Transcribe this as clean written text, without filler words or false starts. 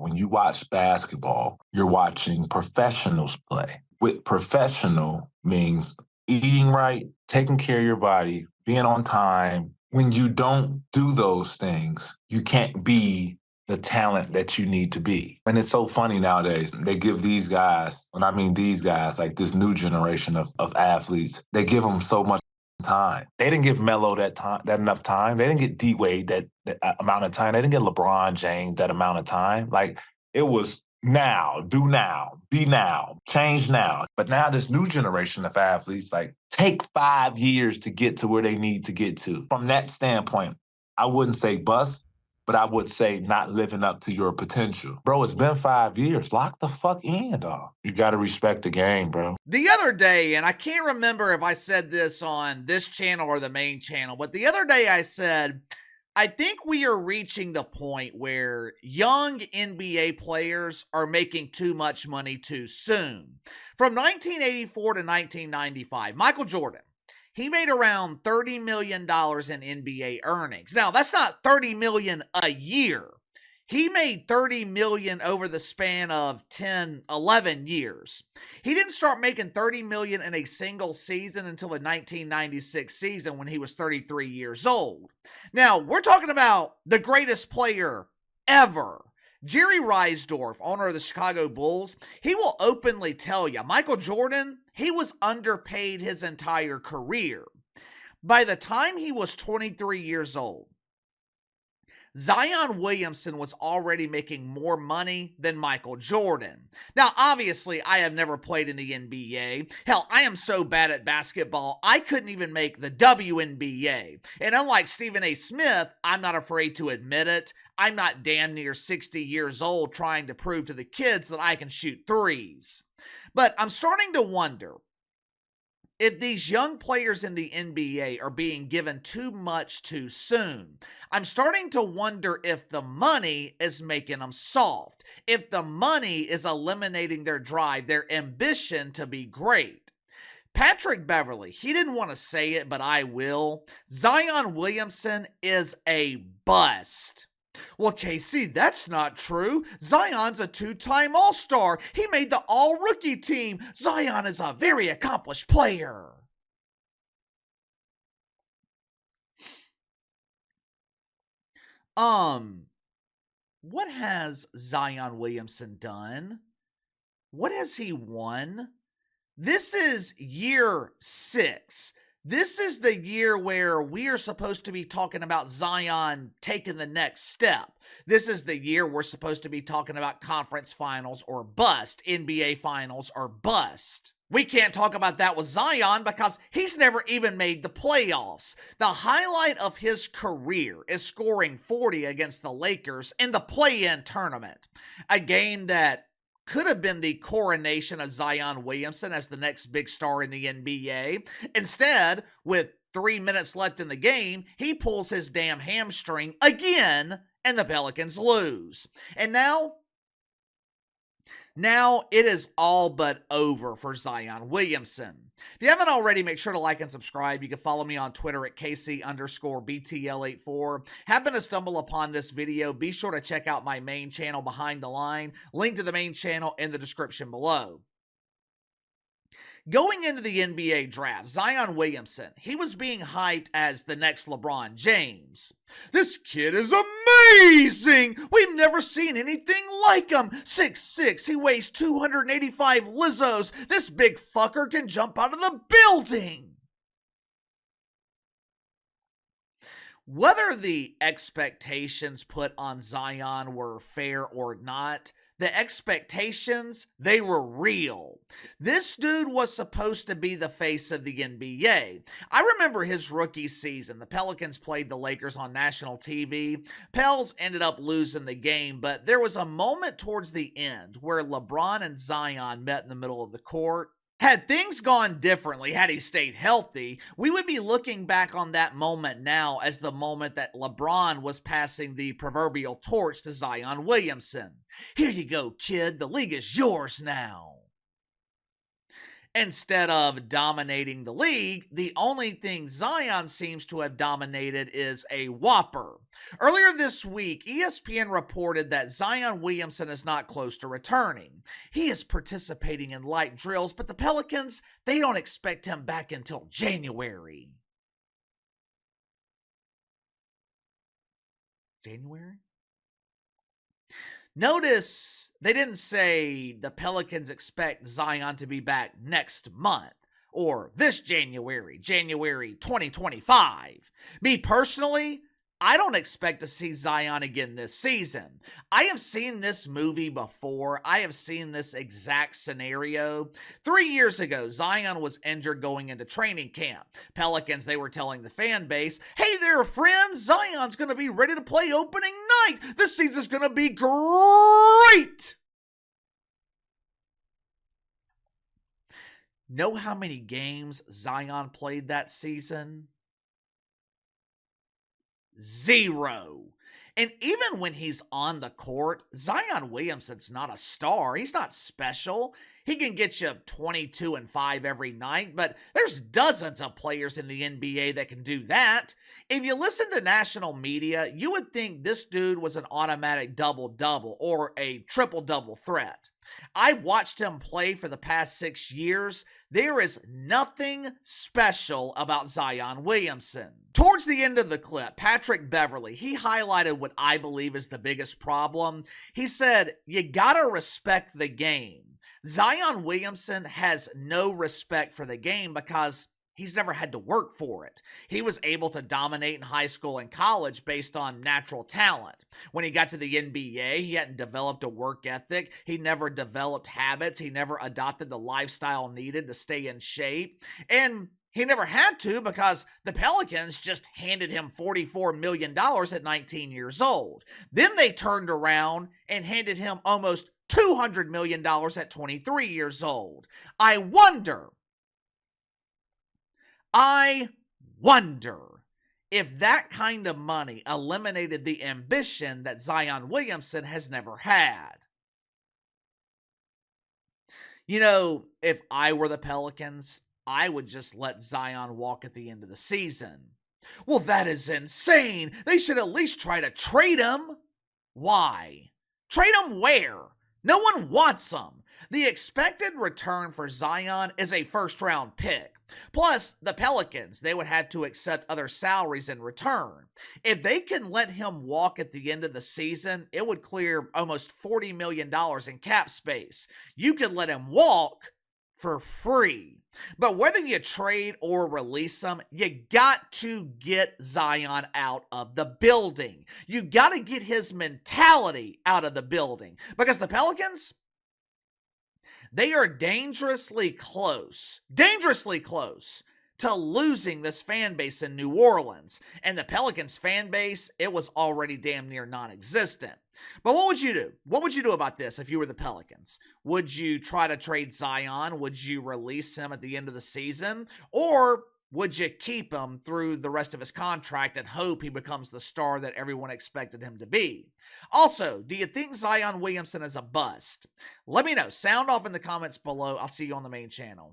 When you watch basketball, you're watching professionals play. With professional means eating right, taking care of your body, being on time. When you don't do those things, you can't be the talent that you need to be. And it's so funny nowadays. They give these guys, when I mean these guys, like this new generation of athletes, they give them so much time. They didn't give Melo that enough time. They didn't get D Wade that amount of time. They didn't get LeBron James that amount of time. Like it was now, do now, be now, change now. But now this new generation of athletes, like take 5 years to get to where they need to get to. From that standpoint, I wouldn't say bust, but I would say not living up to your potential. Bro, it's been 5 years. Lock the fuck in, dog. You got to respect the game, bro. The other day, and I can't remember if I said this on this channel or the main channel, but the other day I said, I think we are reaching the point where young NBA players are making too much money too soon. From 1984 to 1995, Michael Jordan, he made around $30 million in NBA earnings. Now, that's not $30 million a year. He made $30 million over the span of 10, 11 years. He didn't start making $30 million in a single season until the 1996 season when he was 33 years old. Now, we're talking about the greatest player ever. Jerry Reinsdorf, owner of the Chicago Bulls, he will openly tell you, Michael Jordan, he was underpaid his entire career. By the time he was 23 years old, Zion Williamson was already making more money than Michael Jordan. Now, obviously, I have never played in the NBA. Hell, I am so bad at basketball, I couldn't even make the WNBA. And unlike Stephen A. Smith, I'm not afraid to admit it. I'm not damn near 60 years old trying to prove to the kids that I can shoot threes. But I'm starting to wonder if these young players in the NBA are being given too much too soon. I'm starting to wonder if the money is making them soft, if the money is eliminating their drive, their ambition to be great. Patrick Beverly, he didn't want to say it, but I will. Zion Williamson is a bust. Well, Casey, that's not true. Zion's a two-time All-Star. He made the All-Rookie team. Zion is a very accomplished player. What has Zion Williamson done? What has he won? This is year 6. This is the year where we are supposed to be talking about Zion taking the next step. This is the year we're supposed to be talking about conference finals or bust, NBA finals or bust. We can't talk about that with Zion because he's never even made the playoffs. The highlight of his career is scoring 40 against the Lakers in the play-in tournament, a game that could have been the coronation of Zion Williamson as the next big star in the NBA. Instead, with 3 minutes left in the game, he pulls his damn hamstring again, and the Pelicans lose. And now it is all but over for Zion Williamson. If you haven't already, make sure to like and subscribe. You can follow me on Twitter at KC_BTL84. Happen to stumble upon this video, be sure to check out my main channel, Behind the Line. Link to the main channel in the description below. Going into the NBA draft, Zion Williamson, he was being hyped as the next LeBron James. This kid is amazing! We've never seen anything like him! 6'6", he weighs 285 Lizzos. This big fucker can jump out of the building! Whether the expectations put on Zion were fair or not, the expectations, they were real. This dude was supposed to be the face of the NBA. I remember his rookie season. The Pelicans played the Lakers on national TV. Pels ended up losing the game, but there was a moment towards the end where LeBron and Zion met in the middle of the court. Had things gone differently, had he stayed healthy, we would be looking back on that moment now as the moment that LeBron was passing the proverbial torch to Zion Williamson. Here you go, kid. The league is yours now. Instead of dominating the league, the only thing Zion seems to have dominated is a whopper. Earlier this week, ESPN reported that Zion Williamson is not close to returning. He is participating in light drills, but the Pelicans, they don't expect him back until January. January? Notice they didn't say the Pelicans expect Zion to be back next month or this January, January 2025. Me personally, I don't expect to see Zion again this season. I have seen this movie before. I have seen this exact scenario. 3 years ago, Zion was injured going into training camp. Pelicans, they were telling the fan base, hey there, friends, Zion's going to be ready to play opening night. This season's going to be great. Know how many games Zion played that season? 0. And even when he's on the court, Zion Williamson's not a star. He's not special. He can get you 22 and 5 every night, but there's dozens of players in the NBA that can do that. If you listen to national media, you would think this dude was an automatic double-double or a triple-double threat. I've watched him play for the past 6 years. There is nothing special about Zion Williamson. Towards the end of the clip, Patrick Beverly, he highlighted what I believe is the biggest problem. He said, you gotta respect the game. Zion Williamson has no respect for the game because he's never had to work for it. He was able to dominate in high school and college based on natural talent. When he got to the NBA, he hadn't developed a work ethic. He never developed habits. He never adopted the lifestyle needed to stay in shape. And he never had to because the Pelicans just handed him $44 million at 19 years old. Then they turned around and handed him almost $200 million at 23 years old. I wonder if that kind of money eliminated the ambition that Zion Williamson has never had. You know, if I were the Pelicans, I would just let Zion walk at the end of the season. Well, that is insane. They should at least try to trade him. Why? Trade him where? No one wants him. The expected return for Zion is a first-round pick. Plus, the Pelicans, they would have to accept other salaries in return. If they can let him walk at the end of the season, it would clear almost $40 million in cap space. You could let him walk for free. But whether you trade or release him, you got to get Zion out of the building. You got to get his mentality out of the building. Because the Pelicans, they are dangerously close to losing this fan base in New Orleans. And the Pelicans fan base, it was already damn near non-existent. But what would you do? What would you do about this if you were the Pelicans? Would you try to trade Zion? Would you release him at the end of the season? Or would you keep him through the rest of his contract and hope he becomes the star that everyone expected him to be? Also, do you think Zion Williamson is a bust? Let me know. Sound off in the comments below. I'll see you on the main channel.